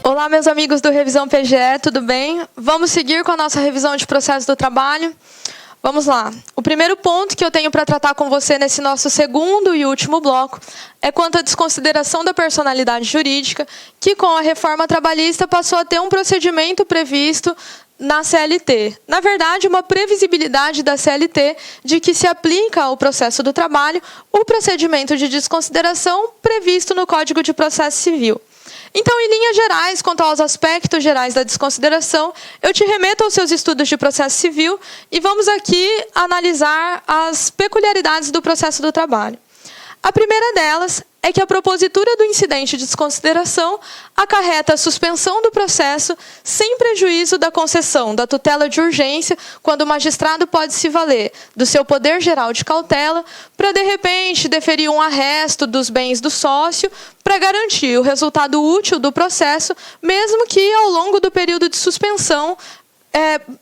Olá, meus amigos do Revisão PGE, tudo bem? Vamos seguir com a nossa revisão de processo do trabalho? Vamos lá. O primeiro ponto que eu tenho para tratar com você nesse nosso segundo e último bloco é quanto à desconsideração da personalidade jurídica, que com a reforma trabalhista passou a ter um procedimento previsto na CLT. Na verdade, uma previsibilidade da CLT de que se aplica ao processo do trabalho o procedimento de desconsideração previsto no Código de Processo Civil. Então, em linhas gerais, quanto aos aspectos gerais da desconsideração, eu te remeto aos seus estudos de processo civil e vamos aqui analisar as peculiaridades do processo do trabalho. A primeira delas é que a propositura do incidente de desconsideração acarreta a suspensão do processo sem prejuízo da concessão da tutela de urgência, quando o magistrado pode se valer do seu poder geral de cautela para, de repente, deferir um arresto dos bens do sócio para garantir o resultado útil do processo, mesmo que ao longo do período de suspensão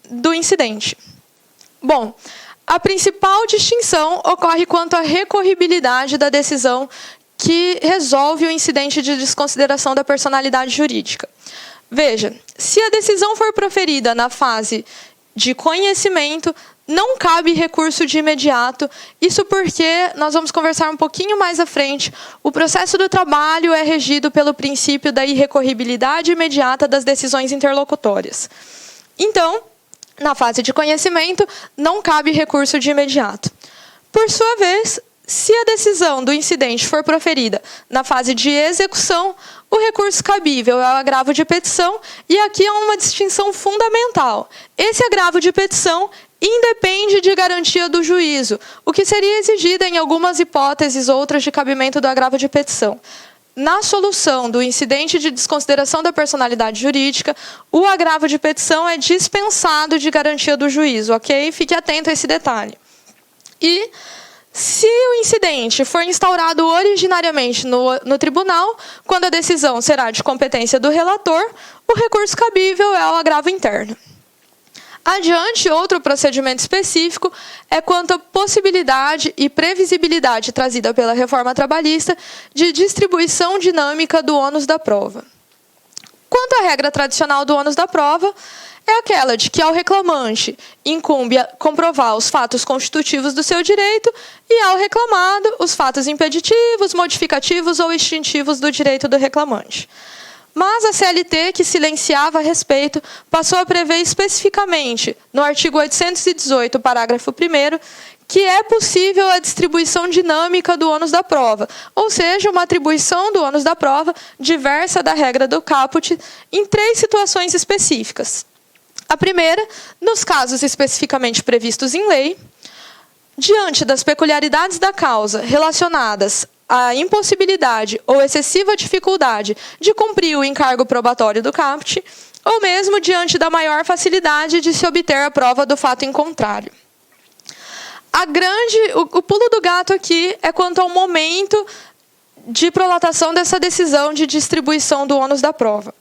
do incidente. Bom, a principal distinção ocorre quanto à recorribilidade da decisão que resolve o incidente de desconsideração da personalidade jurídica. Veja, se a decisão for proferida na fase de conhecimento, não cabe recurso de imediato, isso porque, nós vamos conversar um pouquinho mais à frente, o processo do trabalho é regido pelo princípio da irrecorribilidade imediata das decisões interlocutórias. Então, na fase de conhecimento, não cabe recurso de imediato. Por sua vez, se a decisão do incidente for proferida na fase de execução, o recurso cabível é o agravo de petição, e aqui há uma distinção fundamental. Esse agravo de petição independe de garantia do juízo, o que seria exigido em algumas hipóteses outras de cabimento do agravo de petição. Na solução do incidente de desconsideração da personalidade jurídica, o agravo de petição é dispensado de garantia do juízo, ok? Fique atento a esse detalhe. E se o incidente for instaurado originariamente no tribunal, quando a decisão será de competência do relator, o recurso cabível é o agravo interno. Adiante, outro procedimento específico é quanto à possibilidade e previsibilidade trazida pela reforma trabalhista de distribuição dinâmica do ônus da prova. Quanto à regra tradicional do ônus da prova, é aquela de que ao reclamante incumbe comprovar os fatos constitutivos do seu direito e ao reclamado os fatos impeditivos, modificativos ou extintivos do direito do reclamante. Mas a CLT, que silenciava a respeito, passou a prever especificamente, no artigo 818, parágrafo 1º, que é possível a distribuição dinâmica do ônus da prova, ou seja, uma atribuição do ônus da prova diversa da regra do caput em 3 situações específicas. A primeira, nos casos especificamente previstos em lei, diante das peculiaridades da causa relacionadas à impossibilidade ou excessiva dificuldade de cumprir o encargo probatório do caput, ou mesmo diante da maior facilidade de se obter a prova do fato em contrário. O pulo do gato aqui é quanto ao momento de prolatação dessa decisão de distribuição do ônus da prova.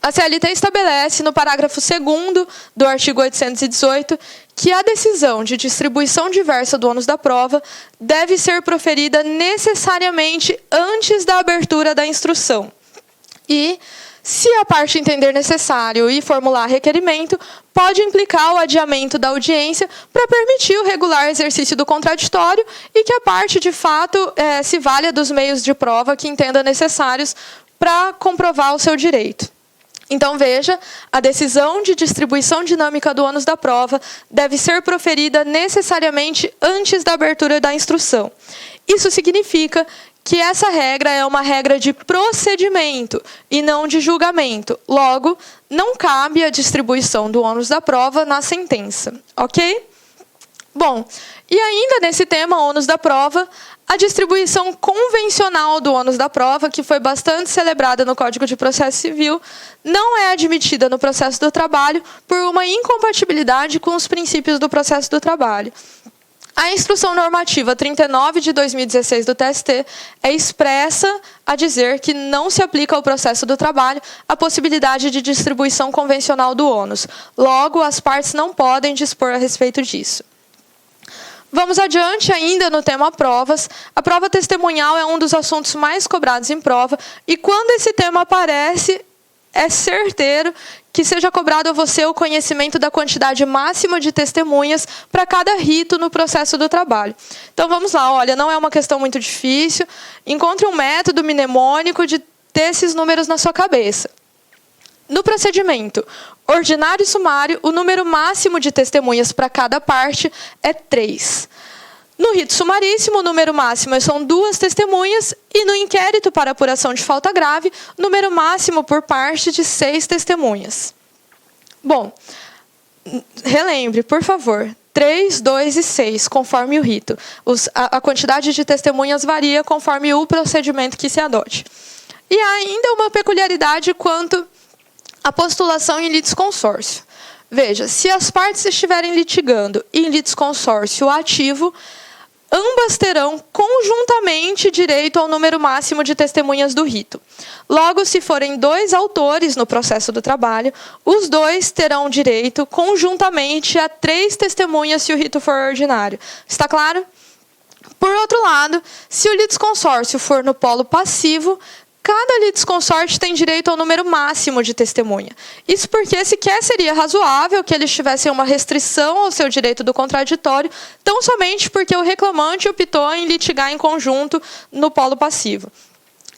A CLT estabelece, no parágrafo 2º do artigo 818, que a decisão de distribuição diversa do ônus da prova deve ser proferida necessariamente antes da abertura da instrução. E, se a parte entender necessário e formular requerimento, pode implicar o adiamento da audiência para permitir o regular exercício do contraditório e que a parte, de fato, se valha dos meios de prova que entenda necessários para comprovar o seu direito. Então, veja, a decisão de distribuição dinâmica do ônus da prova deve ser proferida necessariamente antes da abertura da instrução. Isso significa que essa regra é uma regra de procedimento e não de julgamento. Logo, não cabe a distribuição do ônus da prova na sentença, ok? Bom, e ainda nesse tema, ônus da prova, a distribuição convencional do ônus da prova, que foi bastante celebrada no Código de Processo Civil, não é admitida no processo do trabalho por uma incompatibilidade com os princípios do processo do trabalho. A Instrução Normativa 39 de 2016 do TST é expressa a dizer que não se aplica ao processo do trabalho a possibilidade de distribuição convencional do ônus. Logo, as partes não podem dispor a respeito disso. Vamos adiante ainda no tema provas. A prova testemunhal é um dos assuntos mais cobrados em prova, e quando esse tema aparece, é certeiro que seja cobrado a você o conhecimento da quantidade máxima de testemunhas para cada rito no processo do trabalho. Então vamos lá, olha, não é uma questão muito difícil. Encontre um método mnemônico de ter esses números na sua cabeça. No procedimento ordinário e sumário, o número máximo de testemunhas para cada parte é 3. No rito sumaríssimo, o número máximo são 2 testemunhas e no inquérito para apuração de falta grave, o número máximo por parte de 6 testemunhas. Bom, relembre, por favor, 3, 2 e 6, conforme o rito. A quantidade de testemunhas varia conforme o procedimento que se adote. E há ainda uma peculiaridade quanto à postulação em litisconsórcio. Veja, se as partes estiverem litigando em litisconsórcio ativo, ambas terão conjuntamente direito ao número máximo de testemunhas do rito. Logo, se forem 2 autores no processo do trabalho, os 2 terão direito conjuntamente a 3 testemunhas se o rito for ordinário. Está claro? Por outro lado, se o litisconsórcio for no polo passivo, cada litisconsorte tem direito ao número máximo de testemunha. Isso porque sequer seria razoável que eles tivessem uma restrição ao seu direito do contraditório, tão somente porque o reclamante optou em litigar em conjunto no polo passivo.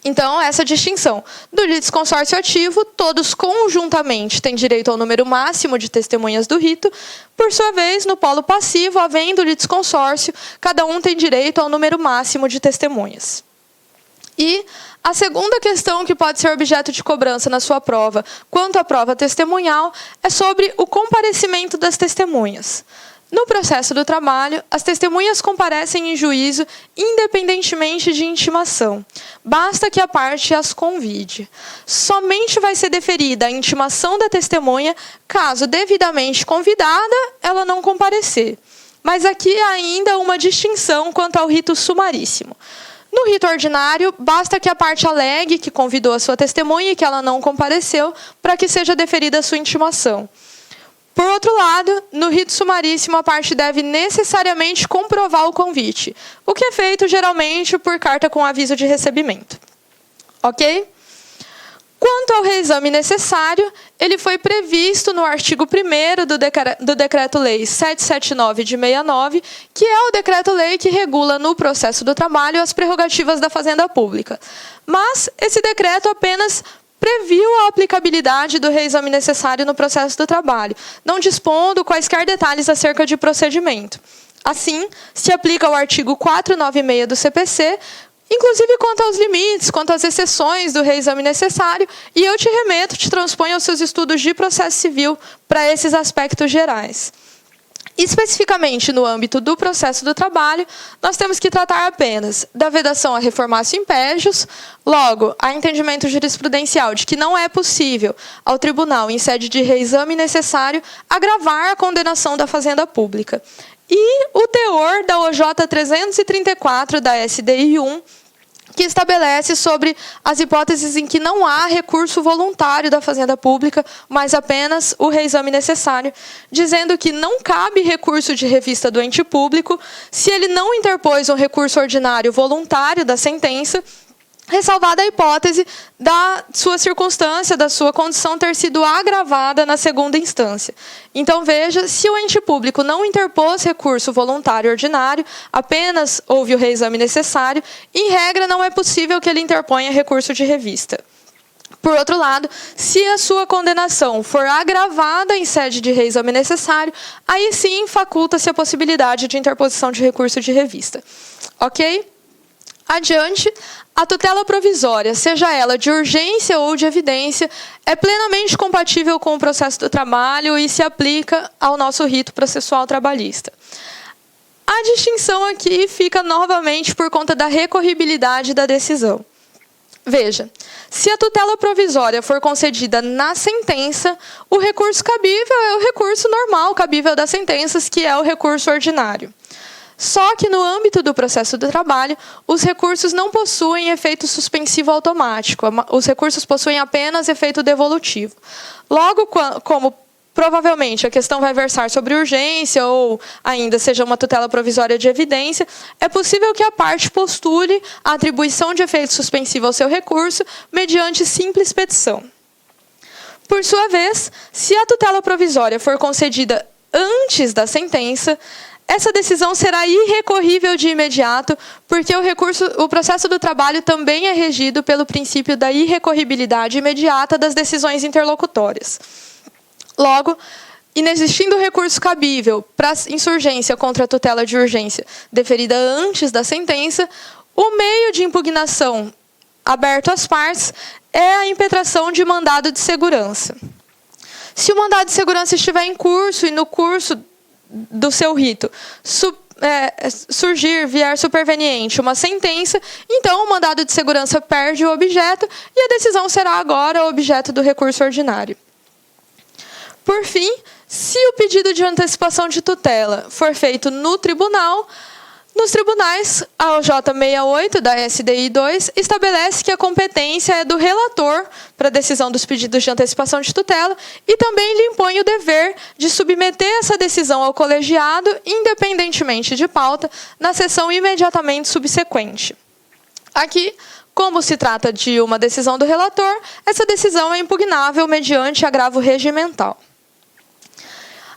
Então, essa distinção. Do litisconsórcio ativo, todos conjuntamente têm direito ao número máximo de testemunhas do rito. Por sua vez, no polo passivo, havendo litisconsórcio, cada um tem direito ao número máximo de testemunhas. E a segunda questão que pode ser objeto de cobrança na sua prova, quanto à prova testemunhal, é sobre o comparecimento das testemunhas. No processo do trabalho, as testemunhas comparecem em juízo independentemente de intimação. Basta que a parte as convide. Somente vai ser deferida a intimação da testemunha caso, devidamente convidada, ela não comparecer. Mas aqui há ainda uma distinção quanto ao rito sumaríssimo. No rito ordinário, basta que a parte alegue que convidou a sua testemunha e que ela não compareceu para que seja deferida a sua intimação. Por outro lado, no rito sumaríssimo, a parte deve necessariamente comprovar o convite, o que é feito geralmente por carta com aviso de recebimento. Ok? Quanto ao reexame necessário, ele foi previsto no artigo 1º do Decreto-Lei 779 de 69, que é o decreto-lei que regula no processo do trabalho as prerrogativas da Fazenda Pública. Mas esse decreto apenas previu a aplicabilidade do reexame necessário no processo do trabalho, não dispondo quaisquer detalhes acerca de procedimento. Assim, se aplica o artigo 496 do CPC, inclusive quanto aos limites, quanto às exceções do reexame necessário, e eu te transponho aos seus estudos de processo civil para esses aspectos gerais. Especificamente no âmbito do processo do trabalho, nós temos que tratar apenas da vedação a reformácio impégios, logo, há entendimento jurisprudencial de que não é possível ao tribunal, em sede de reexame necessário, agravar a condenação da Fazenda Pública. E o teor da OJ 334 da SDI 1, que estabelece sobre as hipóteses em que não há recurso voluntário da Fazenda Pública, mas apenas o reexame necessário, dizendo que não cabe recurso de revista do ente público se ele não interpôs um recurso ordinário voluntário da sentença, ressalvada a hipótese da sua circunstância, da sua condição ter sido agravada na segunda instância. Então, veja, se o ente público não interpôs recurso voluntário ordinário, apenas houve o reexame necessário, em regra não é possível que ele interponha recurso de revista. Por outro lado, se a sua condenação for agravada em sede de reexame necessário, aí sim faculta-se a possibilidade de interposição de recurso de revista. Ok? Adiante, a tutela provisória, seja ela de urgência ou de evidência, é plenamente compatível com o processo do trabalho e se aplica ao nosso rito processual trabalhista. A distinção aqui fica novamente por conta da recorribilidade da decisão. Veja, se a tutela provisória for concedida na sentença, o recurso cabível é o recurso normal cabível das sentenças, que é o recurso ordinário. Só que no âmbito do processo do trabalho, os recursos não possuem efeito suspensivo automático, os recursos possuem apenas efeito devolutivo. Logo, como provavelmente a questão vai versar sobre urgência ou ainda seja uma tutela provisória de evidência, é possível que a parte postule a atribuição de efeito suspensivo ao seu recurso mediante simples petição. Por sua vez, se a tutela provisória for concedida antes da sentença, essa decisão será irrecorrível de imediato, porque o processo do trabalho também é regido pelo princípio da irrecorribilidade imediata das decisões interlocutórias. Logo, inexistindo recurso cabível para insurgência contra a tutela de urgência deferida antes da sentença, o meio de impugnação aberto às partes é a impetração de mandado de segurança. Se o mandado de segurança estiver em curso e no curso do seu rito vier superveniente uma sentença, então o mandado de segurança perde o objeto e a decisão será agora objeto do recurso ordinário. Por fim, se o pedido de antecipação de tutela for feito no tribunal, nos tribunais, a OJ 68 da SDI 2 estabelece que a competência é do relator para a decisão dos pedidos de antecipação de tutela e também lhe impõe o dever de submeter essa decisão ao colegiado, independentemente de pauta, na sessão imediatamente subsequente. Aqui, como se trata de uma decisão do relator, essa decisão é impugnável mediante agravo regimental.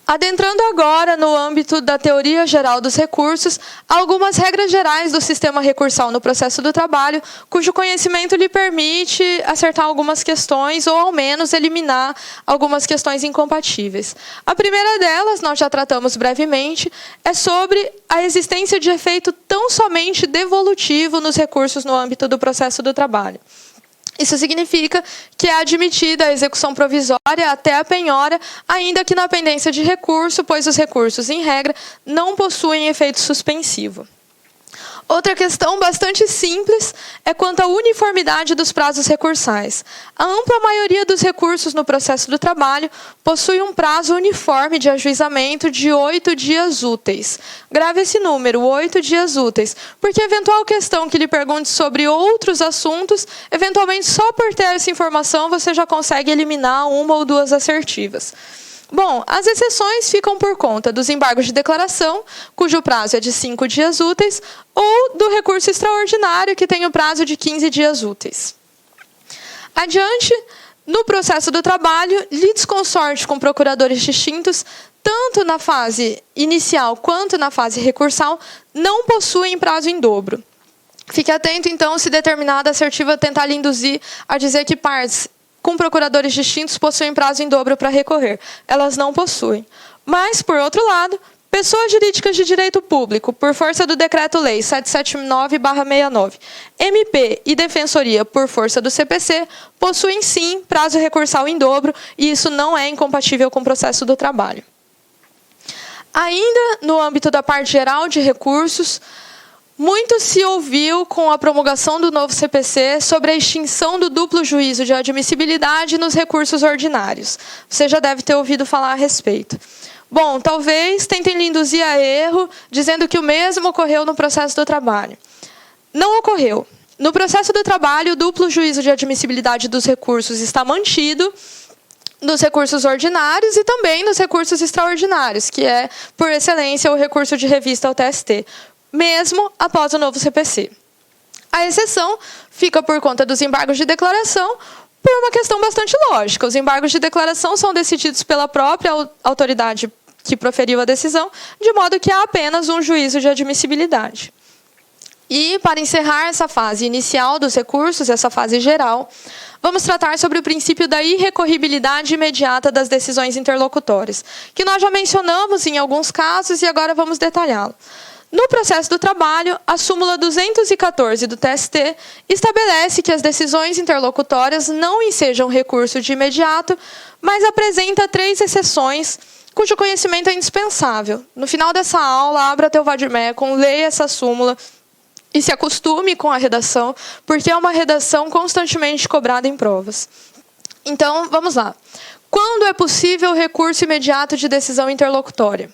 Adentrando agora no âmbito da teoria geral dos recursos, há algumas regras gerais do sistema recursal no processo do trabalho, cujo conhecimento lhe permite acertar algumas questões ou, ao menos, eliminar algumas questões incompatíveis. A primeira delas, nós já tratamos brevemente, é sobre a existência de efeito tão somente devolutivo nos recursos no âmbito do processo do trabalho. Isso significa que é admitida a execução provisória até a penhora, ainda que na pendência de recurso, pois os recursos, em regra, não possuem efeito suspensivo. Outra questão bastante simples é quanto à uniformidade dos prazos recursais. A ampla maioria dos recursos no processo do trabalho possui um prazo uniforme de ajuizamento de 8 dias úteis. Grave esse número, 8 dias úteis, porque eventual questão que lhe pergunte sobre outros assuntos, eventualmente só por ter essa informação você já consegue eliminar uma ou duas assertivas. Bom, as exceções ficam por conta dos embargos de declaração, cujo prazo é de 5 dias úteis, ou do recurso extraordinário, que tem o prazo de 15 dias úteis. Adiante, no processo do trabalho, litisconsorte com procuradores distintos, tanto na fase inicial quanto na fase recursal, não possuem prazo em dobro. Fique atento, então, se determinada assertiva tentar lhe induzir a dizer que partes com procuradores distintos possuem prazo em dobro para recorrer. Elas não possuem. Mas, por outro lado, pessoas jurídicas de direito público, por força do Decreto-Lei 779/69, MP e Defensoria, por força do CPC, possuem, sim, prazo recursal em dobro, e isso não é incompatível com o processo do trabalho. Ainda no âmbito da parte geral de recursos, muito se ouviu com a promulgação do novo CPC sobre a extinção do duplo juízo de admissibilidade nos recursos ordinários. Você já deve ter ouvido falar a respeito. Bom, talvez tentem lhe induzir a erro, dizendo que o mesmo ocorreu no processo do trabalho. Não ocorreu. No processo do trabalho, o duplo juízo de admissibilidade dos recursos está mantido nos recursos ordinários e também nos recursos extraordinários, que é, por excelência, o recurso de revista ao TST. Mesmo após o novo CPC. A exceção fica por conta dos embargos de declaração por uma questão bastante lógica. Os embargos de declaração são decididos pela própria autoridade que proferiu a decisão, de modo que há apenas um juízo de admissibilidade. E, para encerrar essa fase inicial dos recursos, essa fase geral, vamos tratar sobre o princípio da irrecorribilidade imediata das decisões interlocutórias, que nós já mencionamos em alguns casos e agora vamos detalhá-lo. No processo do trabalho, a súmula 214 do TST estabelece que as decisões interlocutórias não ensejam recurso de imediato, mas apresenta 3 exceções, cujo conhecimento é indispensável. No final dessa aula, abra teu vademecum, leia essa súmula e se acostume com a redação, porque é uma redação constantemente cobrada em provas. Então, vamos lá. Quando é possível o recurso imediato de decisão interlocutória?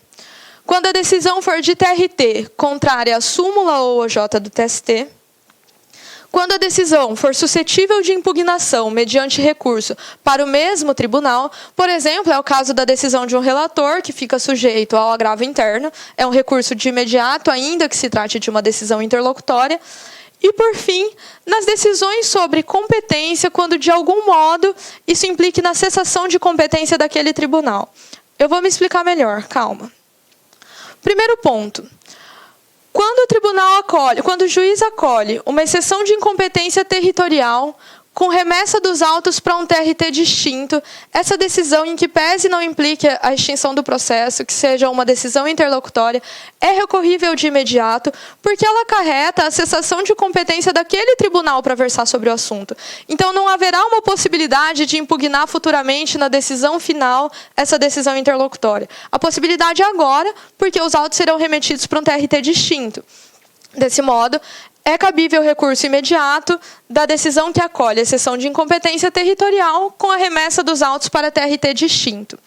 Quando a decisão for de TRT, contrária à súmula ou OJ do TST. Quando a decisão for suscetível de impugnação mediante recurso para o mesmo tribunal, por exemplo, é o caso da decisão de um relator que fica sujeito ao agravo interno, é um recurso de imediato, ainda que se trate de uma decisão interlocutória. E, por fim, nas decisões sobre competência, quando de algum modo isso implique na cessação de competência daquele tribunal. Eu vou me explicar melhor, calma. Primeiro ponto. Quando o juiz acolhe uma exceção de incompetência territorial com remessa dos autos para um TRT distinto, essa decisão, em que pese não implique a extinção do processo, que seja uma decisão interlocutória, é recorrível de imediato, porque ela acarreta a cessação de competência daquele tribunal para versar sobre o assunto. Então, não haverá uma possibilidade de impugnar futuramente na decisão final essa decisão interlocutória. A possibilidade é agora, porque os autos serão remetidos para um TRT distinto. Desse modo, é cabível recurso imediato da decisão que acolhe a exceção de incompetência territorial com a remessa dos autos para TRT distinto.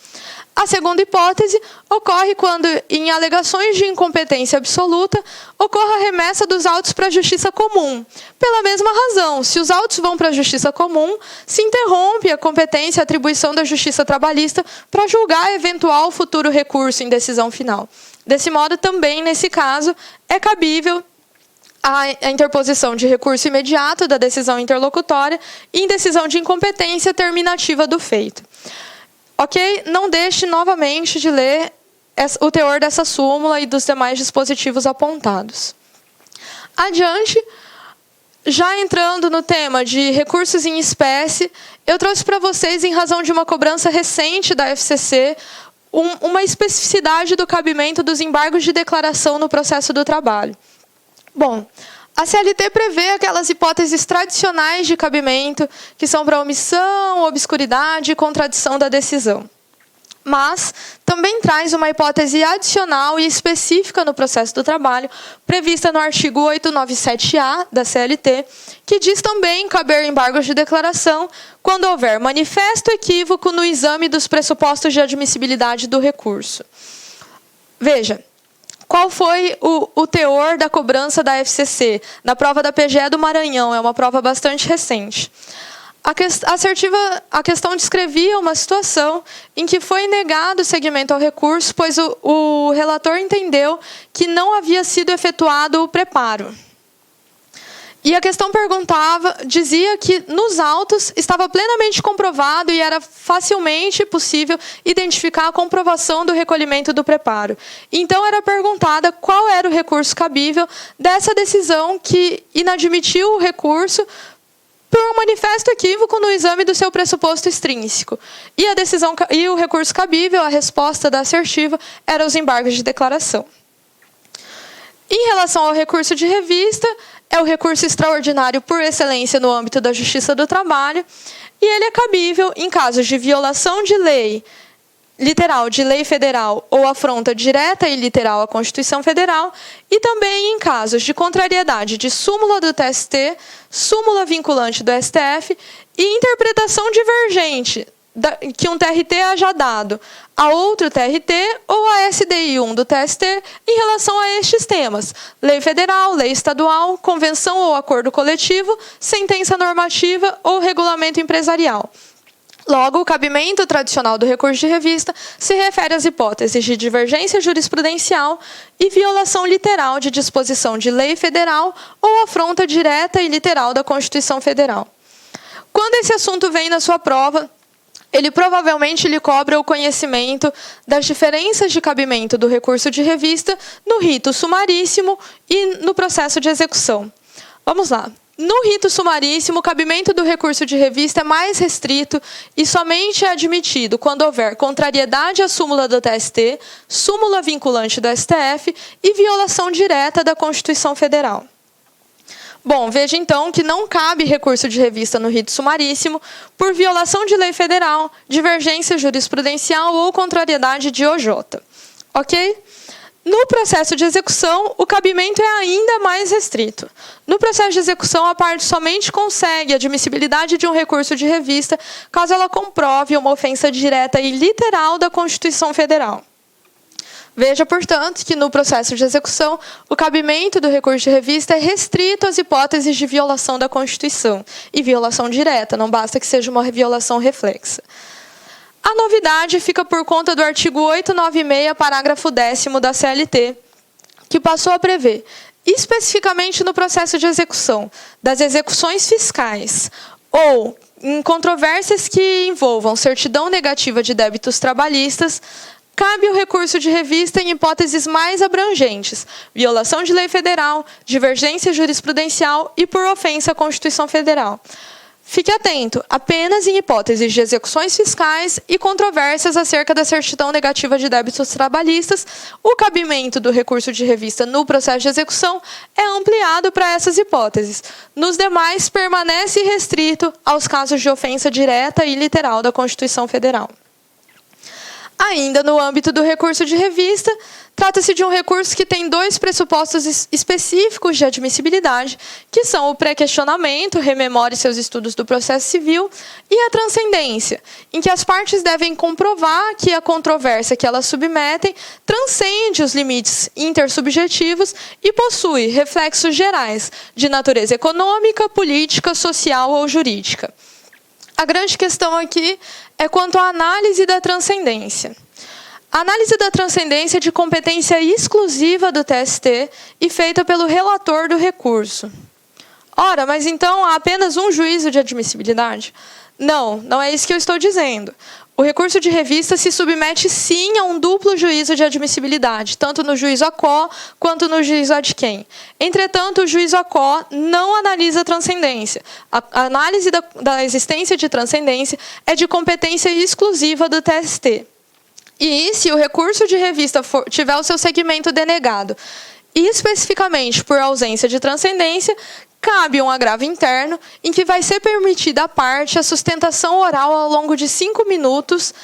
A segunda hipótese ocorre quando, em alegações de incompetência absoluta, ocorra a remessa dos autos para a justiça comum. Pela mesma razão, se os autos vão para a justiça comum, se interrompe a competência e atribuição da justiça trabalhista para julgar eventual futuro recurso em decisão final. Desse modo, também, nesse caso, é cabível a interposição de recurso imediato da decisão interlocutória e em decisão de incompetência terminativa do feito. Ok? Não deixe novamente de ler o teor dessa súmula e dos demais dispositivos apontados. Adiante, já entrando no tema de recursos em espécie, eu trouxe para vocês, em razão de uma cobrança recente da FCC, uma especificidade do cabimento dos embargos de declaração no processo do trabalho. Bom, a CLT prevê aquelas hipóteses tradicionais de cabimento, que são para omissão, obscuridade e contradição da decisão. Mas também traz uma hipótese adicional e específica no processo do trabalho, prevista no artigo 897-A da CLT, que diz também caber embargos de declaração quando houver manifesto equívoco no exame dos pressupostos de admissibilidade do recurso. Veja. Qual foi o teor da cobrança da FCC? Na prova da PGE do Maranhão, é uma prova bastante recente. A questão descrevia uma situação em que foi negado o seguimento ao recurso, pois o relator entendeu que não havia sido efetuado o preparo. E a questão dizia que nos autos estava plenamente comprovado e era facilmente possível identificar a comprovação do recolhimento do preparo. Então, era perguntada qual era o recurso cabível dessa decisão que inadmitiu o recurso por um manifesto equívoco no exame do seu pressuposto extrínseco. E o recurso cabível, a resposta da assertiva, era os embargos de declaração. Em relação ao recurso de revista, é o recurso extraordinário por excelência no âmbito da Justiça do Trabalho, e ele é cabível em casos de violação de lei literal de lei federal ou afronta direta e literal à Constituição Federal, e também em casos de contrariedade de súmula do TST, súmula vinculante do STF e interpretação divergente que um TRT haja dado a outro TRT ou a SDI1 do TST em relação a estes temas: lei federal, lei estadual, convenção ou acordo coletivo, sentença normativa ou regulamento empresarial. Logo, o cabimento tradicional do recurso de revista se refere às hipóteses de divergência jurisprudencial e violação literal de disposição de lei federal ou afronta direta e literal da Constituição Federal. Quando esse assunto vem na sua prova, ele provavelmente lhe cobra o conhecimento das diferenças de cabimento do recurso de revista no rito sumaríssimo e no processo de execução. Vamos lá. No rito sumaríssimo, o cabimento do recurso de revista é mais restrito e somente é admitido quando houver contrariedade à súmula do TST, súmula vinculante do STF e violação direta da Constituição Federal. Bom, veja então que não cabe recurso de revista no rito sumaríssimo por violação de lei federal, divergência jurisprudencial ou contrariedade de OJ. Ok? No processo de execução, o cabimento é ainda mais restrito. No processo de execução, a parte somente consegue a admissibilidade de um recurso de revista caso ela comprove uma ofensa direta e literal da Constituição Federal. Veja, portanto, que no processo de execução, o cabimento do recurso de revista é restrito às hipóteses de violação da Constituição e violação direta, não basta que seja uma violação reflexa. A novidade fica por conta do artigo 896, parágrafo 10º da CLT, que passou a prever, especificamente no processo de execução das execuções fiscais ou em controvérsias que envolvam certidão negativa de débitos trabalhistas, cabe o recurso de revista em hipóteses mais abrangentes: violação de lei federal, divergência jurisprudencial e por ofensa à Constituição Federal. Fique atento, apenas em hipóteses de execuções fiscais e controvérsias acerca da certidão negativa de débitos trabalhistas, o cabimento do recurso de revista no processo de execução é ampliado para essas hipóteses. Nos demais, permanece restrito aos casos de ofensa direta e literal da Constituição Federal. Ainda no âmbito do recurso de revista, trata-se de um recurso que tem dois pressupostos específicos de admissibilidade, que são o pré-questionamento, rememore seus estudos do processo civil, e a transcendência, em que as partes devem comprovar que a controvérsia que elas submetem transcende os limites intersubjetivos e possui reflexos gerais de natureza econômica, política, social ou jurídica. A grande questão aqui é quanto à análise da transcendência. A análise da transcendência é de competência exclusiva do TST e feita pelo relator do recurso. Ora, mas então há apenas um juízo de admissibilidade? Não, não é isso que eu estou dizendo. O recurso de revista se submete, sim, a um duplo juízo de admissibilidade, tanto no juízo a quo quanto no juízo ad quem. Entretanto, o juízo a quo não analisa a transcendência. A análise da existência de transcendência é de competência exclusiva do TST. E se o recurso de revista tiver o seu segmento denegado, especificamente por ausência de transcendência, cabe um agravo interno em que vai ser permitida à parte a sustentação oral ao longo de 5 minutos,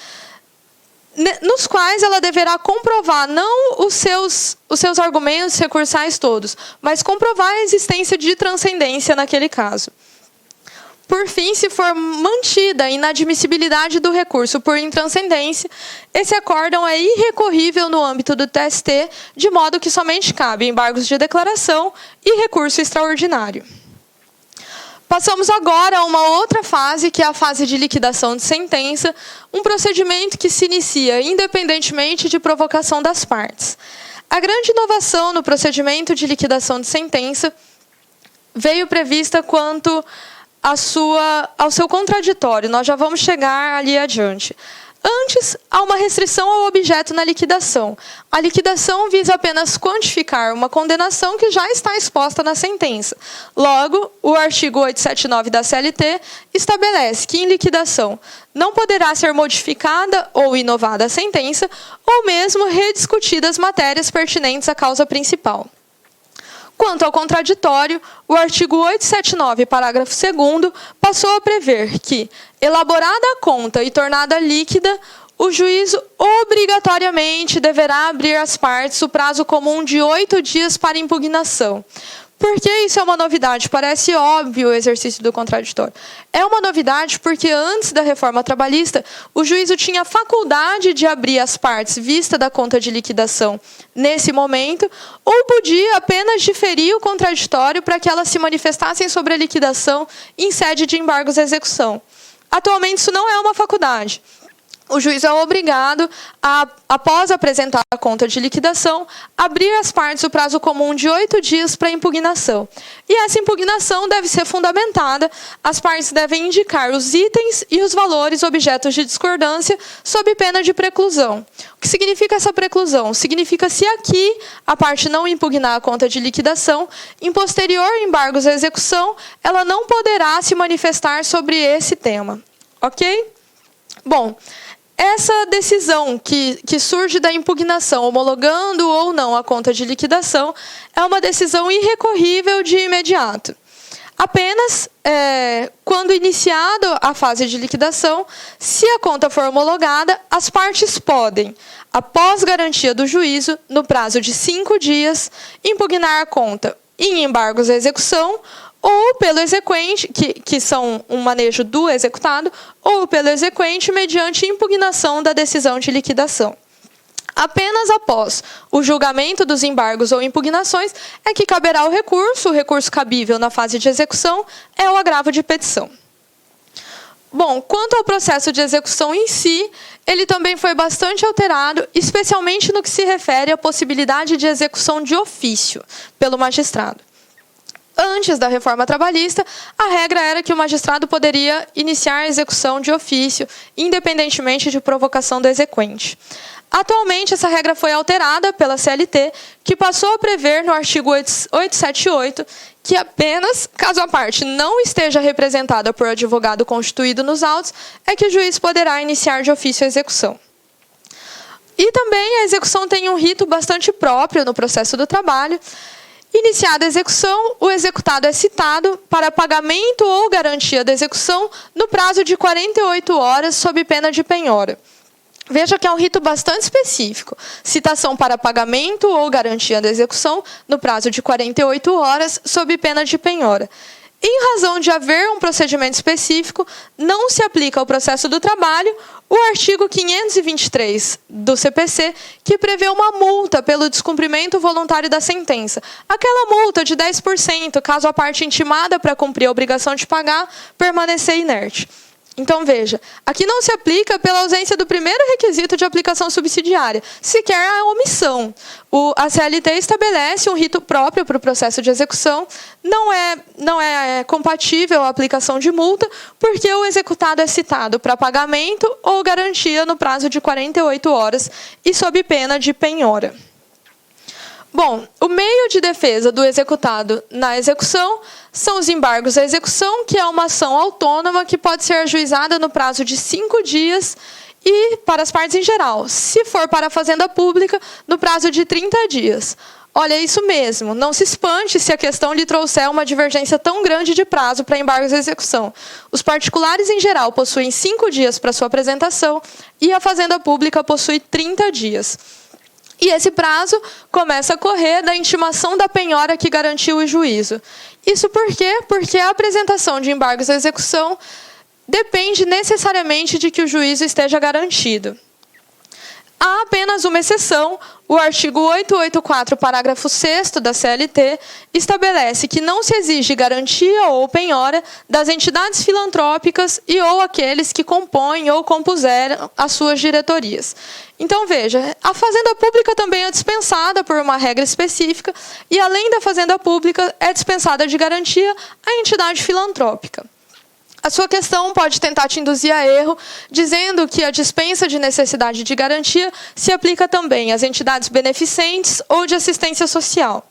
nos quais ela deverá comprovar não os seus argumentos recursais todos, mas comprovar a existência de transcendência naquele caso. Por fim, se for mantida a inadmissibilidade do recurso por intranscendência, esse acórdão é irrecorrível no âmbito do TST, de modo que somente cabe embargos de declaração e recurso extraordinário. Passamos agora a uma outra fase, que é a fase de liquidação de sentença, um procedimento que se inicia independentemente de provocação das partes. A grande inovação no procedimento de liquidação de sentença veio prevista quanto ao seu contraditório. Nós já vamos chegar ali adiante. Antes, há uma restrição ao objeto na liquidação. A liquidação visa apenas quantificar uma condenação que já está exposta na sentença. Logo, o artigo 879 da CLT estabelece que, em liquidação, não poderá ser modificada ou inovada a sentença, ou mesmo rediscutidas matérias pertinentes à causa principal. Quanto ao contraditório, o artigo 879, parágrafo 2º, passou a prever que, elaborada a conta e tornada líquida, o juízo obrigatoriamente deverá abrir às partes o prazo comum de 8 dias para impugnação. Por que isso é uma novidade? Parece óbvio o exercício do contraditório. É uma novidade porque antes da reforma trabalhista, o juízo tinha faculdade de abrir as partes vista da conta de liquidação nesse momento, ou podia apenas diferir o contraditório para que elas se manifestassem sobre a liquidação em sede de embargos à execução. Atualmente, isso não é uma faculdade. O juiz é obrigado a, após apresentar a conta de liquidação, abrir às partes o prazo comum de 8 dias para impugnação. E essa impugnação deve ser fundamentada, as partes devem indicar os itens e os valores objetos de discordância sob pena de preclusão. O que significa essa preclusão? Significa se aqui a parte não impugnar a conta de liquidação, em posterior embargos à execução, ela não poderá se manifestar sobre esse tema. Ok? Bom, essa decisão que surge da impugnação, homologando ou não a conta de liquidação, é uma decisão irrecorrível de imediato. Apenas quando iniciada a fase de liquidação, se a conta for homologada, as partes podem, após garantia do juízo, no prazo de 5 dias, impugnar a conta em embargos à execução, ou pelo exequente, que são um manejo do executado, ou pelo exequente mediante impugnação da decisão de liquidação. Apenas após o julgamento dos embargos ou impugnações é que caberá o recurso cabível na fase de execução é o agravo de petição. Bom, quanto ao processo de execução em si, ele também foi bastante alterado, especialmente no que se refere à possibilidade de execução de ofício pelo magistrado. Antes da reforma trabalhista, a regra era que o magistrado poderia iniciar a execução de ofício, independentemente de provocação do exequente. Atualmente, essa regra foi alterada pela CLT, que passou a prever no artigo 878 que apenas, caso a parte não esteja representada por advogado constituído nos autos, é que o juiz poderá iniciar de ofício a execução. E também a execução tem um rito bastante próprio no processo do trabalho. Iniciada a execução, o executado é citado para pagamento ou garantia da execução no prazo de 48 horas, sob pena de penhora. Veja que é um rito bastante específico. Citação para pagamento ou garantia da execução no prazo de 48 horas, sob pena de penhora. Em razão de haver um procedimento específico, não se aplica ao processo do trabalho o artigo 523 do CPC, que prevê uma multa pelo descumprimento voluntário da sentença. Aquela multa de 10%, caso a parte intimada para cumprir a obrigação de pagar permanecer inerte. Então, veja, aqui não se aplica pela ausência do primeiro requisito de aplicação subsidiária, sequer a omissão. A CLT estabelece um rito próprio para o processo de execução, não é compatível a aplicação de multa, porque o executado é citado para pagamento ou garantia no prazo de 48 horas e sob pena de penhora. Bom, o meio de defesa do executado na execução são os embargos à execução, que é uma ação autônoma que pode ser ajuizada no prazo de 5 dias e para as partes em geral. Se for para a fazenda pública, no prazo de 30 dias. Olha, é isso mesmo. Não se espante se a questão lhe trouxer uma divergência tão grande de prazo para embargos à execução. Os particulares, em geral, possuem 5 dias para sua apresentação e a fazenda pública possui 30 dias. E esse prazo começa a correr da intimação da penhora que garantiu o juízo. Isso por quê? Porque a apresentação de embargos à execução depende necessariamente de que o juízo esteja garantido. Há apenas uma exceção. O artigo 884, parágrafo 6º da CLT, estabelece que não se exige garantia ou penhora das entidades filantrópicas e ou aqueles que compõem ou compuseram as suas diretorias. Então, veja, a fazenda pública também é dispensada por uma regra específica e, além da fazenda pública, é dispensada de garantia a entidade filantrópica. A sua questão pode tentar te induzir a erro, dizendo que a dispensa de necessidade de garantia se aplica também às entidades beneficentes ou de assistência social.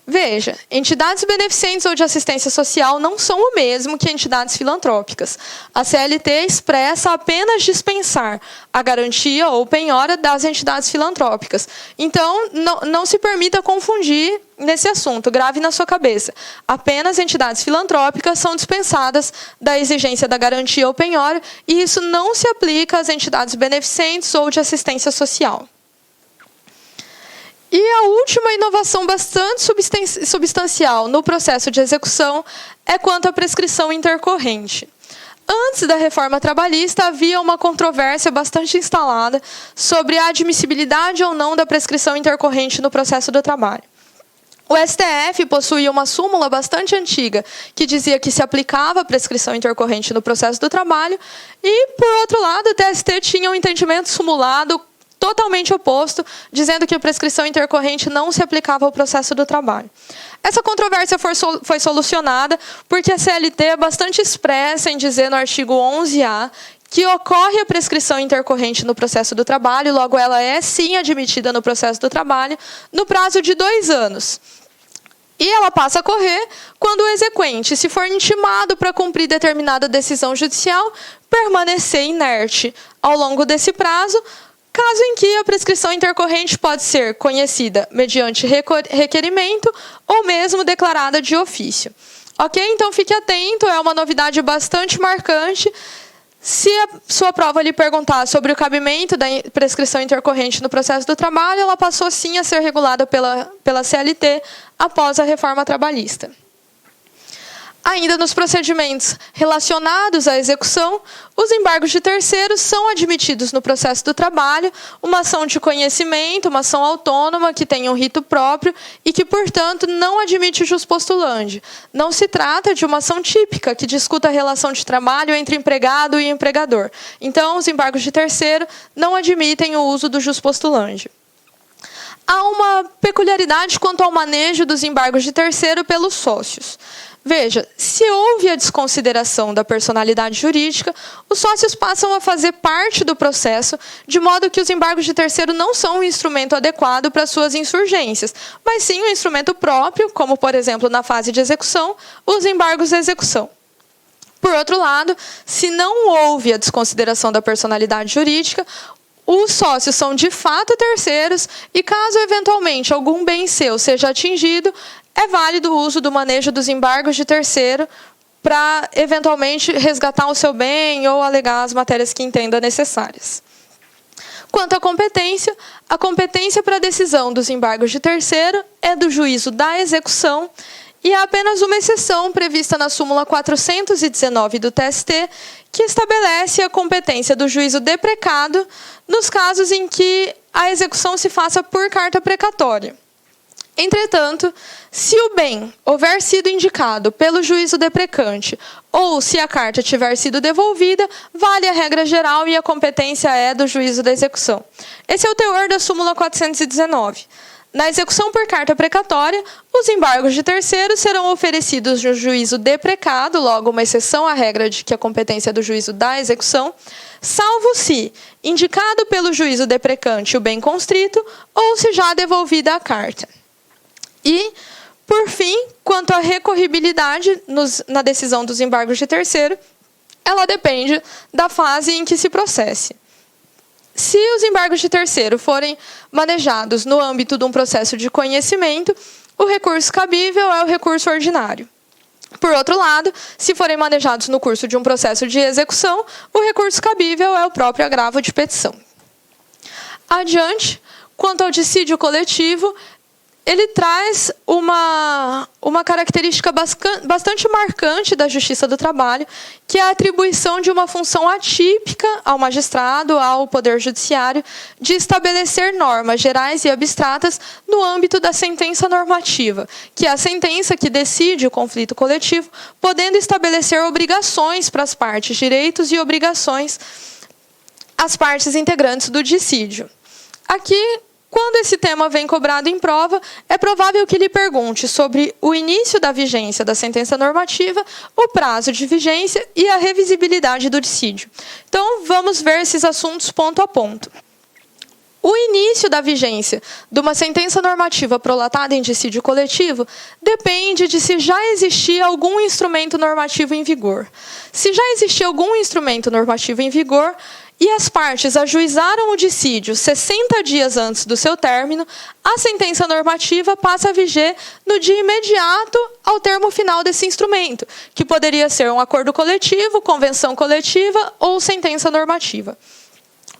Veja, entidades beneficentes ou de assistência social não são o mesmo que entidades filantrópicas. A CLT expressa apenas dispensar a garantia ou penhora das entidades filantrópicas. Então, não se permita confundir nesse assunto, grave na sua cabeça. Apenas entidades filantrópicas são dispensadas da exigência da garantia ou penhora, e isso não se aplica às entidades beneficentes ou de assistência social. E a última inovação bastante substancial no processo de execução é quanto à prescrição intercorrente. Antes da reforma trabalhista, havia uma controvérsia bastante instalada sobre a admissibilidade ou não da prescrição intercorrente no processo do trabalho. O STF possuía uma súmula bastante antiga que dizia que se aplicava a prescrição intercorrente no processo do trabalho e, por outro lado, o TST tinha um entendimento sumulado totalmente oposto, dizendo que a prescrição intercorrente não se aplicava ao processo do trabalho. Essa controvérsia foi solucionada porque a CLT é bastante expressa em dizer no artigo 11A que ocorre a prescrição intercorrente no processo do trabalho, logo ela é sim admitida no processo do trabalho, no prazo de 2 anos. E ela passa a correr quando o exequente, se for intimado para cumprir determinada decisão judicial, permanecer inerte ao longo desse prazo, caso em que a prescrição intercorrente pode ser conhecida mediante requerimento ou mesmo declarada de ofício. Ok? Então, fique atento, é uma novidade bastante marcante. Se a sua prova lhe perguntar sobre o cabimento da prescrição intercorrente no processo do trabalho, ela passou sim a ser regulada pela CLT após a reforma trabalhista. Ainda nos procedimentos relacionados à execução, os embargos de terceiros são admitidos no processo do trabalho, uma ação de conhecimento, uma ação autônoma que tem um rito próprio e que, portanto, não admite jus postulandi. Não se trata de uma ação típica que discuta a relação de trabalho entre empregado e empregador. Então, os embargos de terceiro não admitem o uso do jus postulandi. Há uma peculiaridade quanto ao manejo dos embargos de terceiro pelos sócios. Veja, se houve a desconsideração da personalidade jurídica, os sócios passam a fazer parte do processo, de modo que os embargos de terceiro não são um instrumento adequado para suas insurgências, mas sim um instrumento próprio, como, por exemplo, na fase de execução, os embargos de execução. Por outro lado, se não houve a desconsideração da personalidade jurídica, os sócios são de fato terceiros e, caso eventualmente algum bem seu seja atingido, é válido o uso do manejo dos embargos de terceiro para, eventualmente, resgatar o seu bem ou alegar as matérias que entenda necessárias. Quanto à competência, a competência para a decisão dos embargos de terceiro é do juízo da execução e há apenas uma exceção prevista na súmula 419 do TST, que estabelece a competência do juízo deprecado nos casos em que a execução se faça por carta precatória. Entretanto, se o bem houver sido indicado pelo juízo deprecante ou se a carta tiver sido devolvida, vale a regra geral e a competência é do juízo da execução. Esse é o teor da súmula 419. Na execução por carta precatória, os embargos de terceiros serão oferecidos no juízo deprecado, logo uma exceção à regra de que a competência é do juízo da execução, salvo se indicado pelo juízo deprecante o bem constrito ou se já devolvida a carta. E, por fim, quanto à recorribilidade na decisão dos embargos de terceiro, ela depende da fase em que se processe. Se os embargos de terceiro forem manejados no âmbito de um processo de conhecimento, o recurso cabível é o recurso ordinário. Por outro lado, se forem manejados no curso de um processo de execução, o recurso cabível é o próprio agravo de petição. Adiante, quanto ao dissídio coletivo, ele traz uma característica bastante marcante da Justiça do Trabalho, que é a atribuição de uma função atípica ao magistrado, ao Poder Judiciário, de estabelecer normas gerais e abstratas no âmbito da sentença normativa, que é a sentença que decide o conflito coletivo, podendo estabelecer obrigações para as partes, direitos e obrigações às partes integrantes do dissídio. Aqui, quando esse tema vem cobrado em prova, é provável que lhe pergunte sobre o início da vigência da sentença normativa, o prazo de vigência e a revisibilidade do dissídio. Então, vamos ver esses assuntos ponto a ponto. O início da vigência de uma sentença normativa prolatada em dissídio coletivo depende de se já existia algum instrumento normativo em vigor. Se já existia algum instrumento normativo em vigor, e as partes ajuizaram o dissídio 60 dias antes do seu término, a sentença normativa passa a viger no dia imediato ao termo final desse instrumento, que poderia ser um acordo coletivo, convenção coletiva ou sentença normativa.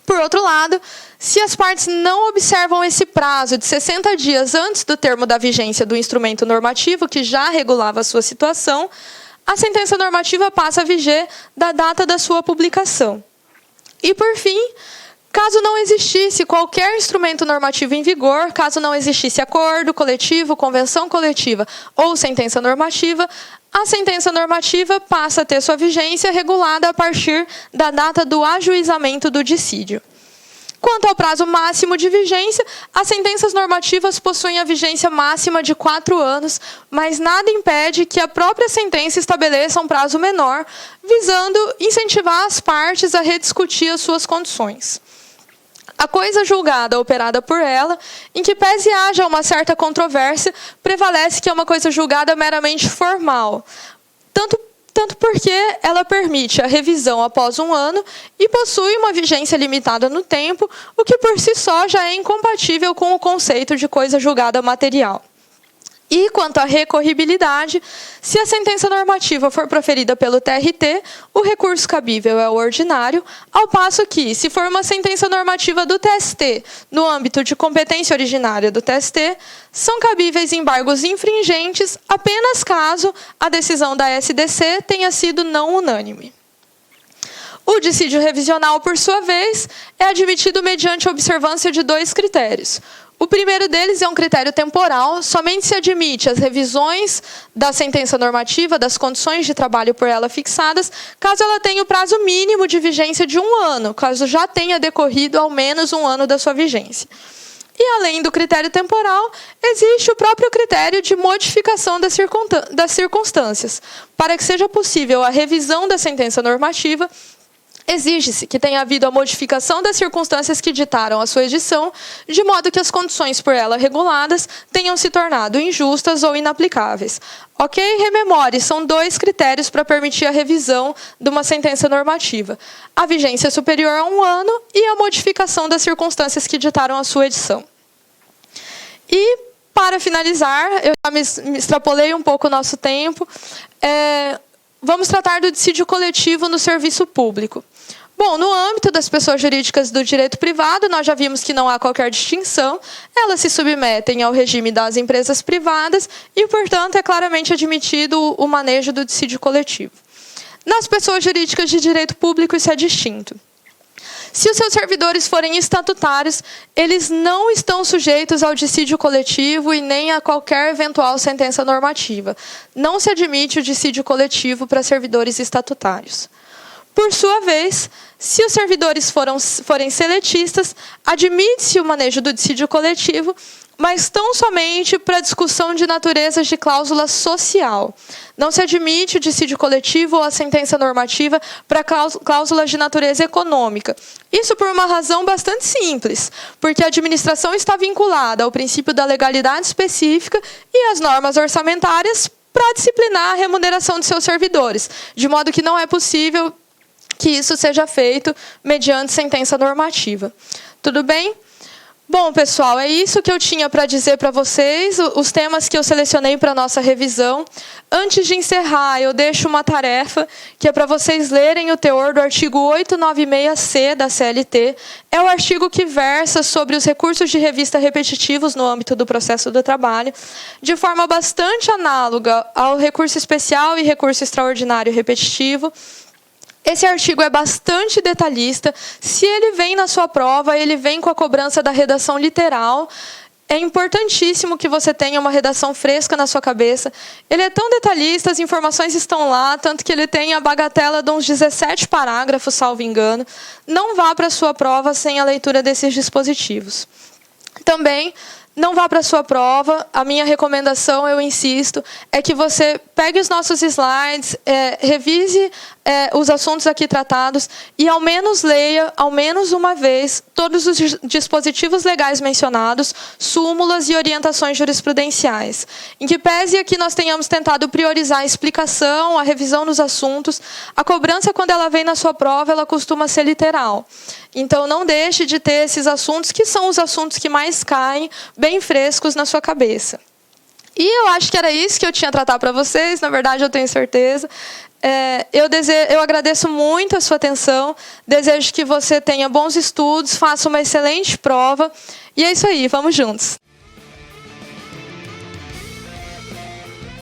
Por outro lado, se as partes não observam esse prazo de 60 dias antes do termo da vigência do instrumento normativo, que já regulava a sua situação, a sentença normativa passa a viger da data da sua publicação. E, por fim, caso não existisse qualquer instrumento normativo em vigor, caso não existisse acordo coletivo, convenção coletiva ou sentença normativa, a sentença normativa passa a ter sua vigência regulada a partir da data do ajuizamento do dissídio. Quanto ao prazo máximo de vigência, as sentenças normativas possuem a vigência máxima de 4 anos, mas nada impede que a própria sentença estabeleça um prazo menor, visando incentivar as partes a rediscutir as suas condições. A coisa julgada operada por ela, em que pese haja uma certa controvérsia, prevalece que é uma coisa julgada meramente formal, tanto porque ela permite a revisão após 1 ano e possui uma vigência limitada no tempo, o que por si só já é incompatível com o conceito de coisa julgada material. E, quanto à recorribilidade, se a sentença normativa for proferida pelo TRT, o recurso cabível é o ordinário, ao passo que, se for uma sentença normativa do TST, no âmbito de competência originária do TST, são cabíveis embargos infringentes apenas caso a decisão da SDC tenha sido não unânime. O dissídio revisional, por sua vez, é admitido mediante a observância de 2 critérios. O primeiro deles é um critério temporal, somente se admite as revisões da sentença normativa, das condições de trabalho por ela fixadas, caso ela tenha o prazo mínimo de vigência de 1 ano, caso já tenha decorrido ao menos 1 ano da sua vigência. E, além do critério temporal, existe o próprio critério de modificação das circunstâncias. Para que seja possível a revisão da sentença normativa, exige-se que tenha havido a modificação das circunstâncias que ditaram a sua edição, de modo que as condições por ela reguladas tenham se tornado injustas ou inaplicáveis. Ok? Rememore, são 2 critérios para permitir a revisão de uma sentença normativa. A vigência superior a 1 ano e a modificação das circunstâncias que ditaram a sua edição. E, para finalizar, eu já me extrapolei um pouco o nosso tempo, vamos tratar do dissídio coletivo no serviço público. Bom, no âmbito das pessoas jurídicas do direito privado, nós já vimos que não há qualquer distinção, elas se submetem ao regime das empresas privadas e, portanto, é claramente admitido o manejo do dissídio coletivo. Nas pessoas jurídicas de direito público, isso é distinto. Se os seus servidores forem estatutários, eles não estão sujeitos ao dissídio coletivo e nem a qualquer eventual sentença normativa. Não se admite o dissídio coletivo para servidores estatutários. Por sua vez, se os servidores forem seletistas, admite-se o manejo do dissídio coletivo, mas tão somente para discussão de naturezas de cláusula social. Não se admite o dissídio coletivo ou a sentença normativa para cláusulas de natureza econômica. Isso por uma razão bastante simples, porque a administração está vinculada ao princípio da legalidade específica e às normas orçamentárias para disciplinar a remuneração de seus servidores, de modo que não é possível que isso seja feito mediante sentença normativa. Tudo bem? Bom, pessoal, é isso que eu tinha para dizer para vocês, os temas que eu selecionei para a nossa revisão. Antes de encerrar, eu deixo uma tarefa, que é para vocês lerem o teor do artigo 896C da CLT. É o artigo que versa sobre os recursos de revista repetitivos no âmbito do processo do trabalho, de forma bastante análoga ao recurso especial e recurso extraordinário repetitivo. Esse artigo é bastante detalhista. Se ele vem na sua prova, ele vem com a cobrança da redação literal. É importantíssimo que você tenha uma redação fresca na sua cabeça. Ele é tão detalhista, as informações estão lá, tanto que ele tem a bagatela de uns 17 parágrafos, salvo engano. Não vá para a sua prova sem a leitura desses dispositivos. Também, não vá para a sua prova. A minha recomendação, eu insisto, é que você pegue os nossos slides, revise os assuntos aqui tratados e ao menos leia, ao menos uma vez, todos os dispositivos legais mencionados, súmulas e orientações jurisprudenciais. Em que pese aqui nós tenhamos tentado priorizar a explicação, a revisão dos assuntos, a cobrança, quando ela vem na sua prova, ela costuma ser literal. Então, não deixe de ter esses assuntos, que são os assuntos que mais caem, bem frescos na sua cabeça. E eu acho que era isso que eu tinha a tratar para vocês, na verdade eu tenho certeza. Eu agradeço muito a sua atenção, desejo que você tenha bons estudos, faça uma excelente prova, e é isso aí, vamos juntos!